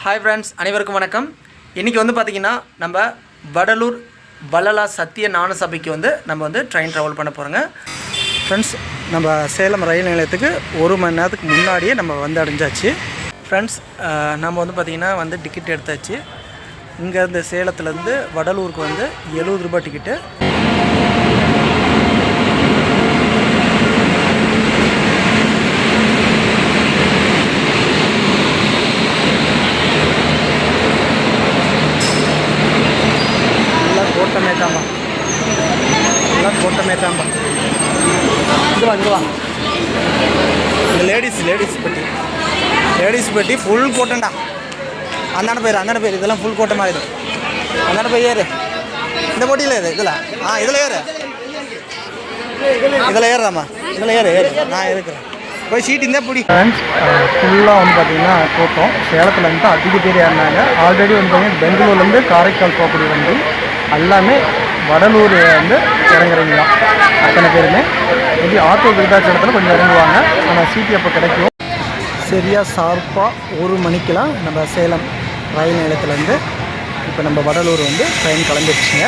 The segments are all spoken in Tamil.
ஹாய் ஃப்ரெண்ட்ஸ், அனைவருக்கும் வணக்கம். இன்றைக்கி வந்து பார்த்திங்கன்னா நம்ம வடலூர் வள்ளலார் சத்திய ஞான சபைக்கு நம்ம ட்ரெயின் ட்ராவல் பண்ண போகிறோங்க. ஃப்ரெண்ட்ஸ், நம்ம சேலம் ரயில் நிலையத்துக்கு 1 மணி நேரத்துக்கு முன்னாடியே நம்ம அடைஞ்சாச்சு. ஃப்ரெண்ட்ஸ், நம்ம பார்த்திங்கன்னா டிக்கெட் எடுத்தாச்சு. இங்கேருந்து சேலத்துலேருந்து வடலூருக்கு 70 ரூபாய் டிக்கெட்டு. கூட்டமே தாம்பா. இங்கே வா இந்த லேடிஸ் பெட்டி ஃபுல் கூட்டம்டா. அந்தாண்ட பேர் இதெல்லாம் ஃபுல் கூட்டமாக இது. அந்தாண்ட போய் ஏறு, இந்த போட்டியில் ஏறு, இதில் ஏறுறாம்மா, இதில் ஏறு நான் இருக்கிறேன். போய் சீட் இருந்தால் பிடி. ஃப்ரெண்ட்ஸ், ஃபுல்லாக பார்த்திங்கன்னா கூட்டம். சேலத்துலேருந்து அதிக பேர் ஏறினாங்க. ஆல்ரெடி பார்த்திங்கன்னா பெங்களூர்லேருந்து காரைக்கால் போகக்கூடிய வண்டி எல்லாமே வடலூர் இறங்குறீங்களா அத்தனை பேருமே. எப்படி ஆட்டோ விருதாச்சலத்தில் கொஞ்சம் இறங்குவாங்க, ஆனால் சீட்டு அப்போ கிடைக்கும். சரியாக ஷார்ப்பாக 1 மணிக்கெலாம் நம்ம சேலம் ரயில் நிலையத்துலேருந்து இப்போ நம்ம வடலூர் ட்ரெயின் கிளம்பிடுச்சுங்க.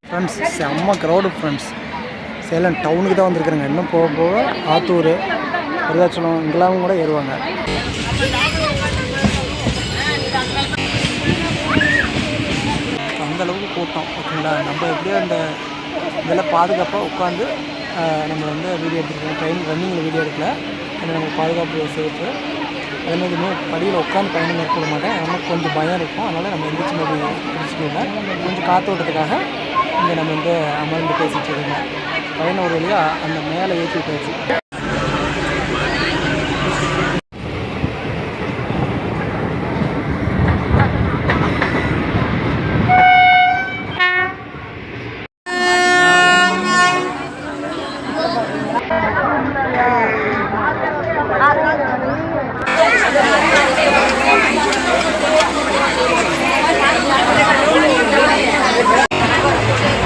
ஃப்ரெண்ட்ஸ், செம்ம க்ரௌடு. ஃப்ரெண்ட்ஸ், சேலம் டவுனுக்கு தான் வந்துருக்குறேங்க. இன்னும் போக போக ஆத்தூர், விருதாச்சலம் இங்கெல்லாம் கூட ஏறுவாங்க. அந்தளவுக்கு கூட்டம், ஓகேங்களா. நம்ம எப்படியோ அந்த இதெல்லாம் பாதுகாப்பாக உட்காந்து நம்ம வீடியோ எடுத்துருக்கோம். ட்ரெயின் ரன்னிங்கில் வீடியோ எடுக்கல, அதில் நம்ம பாதுகாப்பு சேஃபு. அதேமாதிரியுமே படியில் உட்காந்து பயணம் மேற்கொள்ள மாட்டேன். நமக்கு கொஞ்சம் பயம் இருக்கும். அதனால் நம்ம எந்திரிச்சு மாதிரி பிடிச்சிக்கல. கொஞ்சம் காற்றோட்டத்துக்காக இங்கே நம்ம அமர்ந்து பேசிகிட்டு இருக்கோங்க. பயணம் ஒரு வழியாக அந்த மேலே ஏற்றி விட்டாச்சு.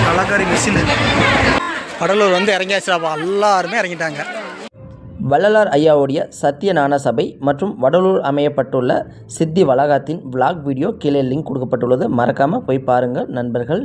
கலாக்காரி மிஷின் வடலூர் இறங்கியாச்சுப்பா. எல்லாருமே இறங்கிட்டாங்க. வள்ளலார் ஐயாவுடைய சத்திய ஞான சபை மற்றும் வடலூர் அமையப்பட்டுள்ள சித்தி வளாகத்தின் விளாக் வீடியோ கீழே லிங்க் கொடுக்கப்பட்டுள்ளது. மறக்காமல் போய் பாருங்கள் நண்பர்கள்.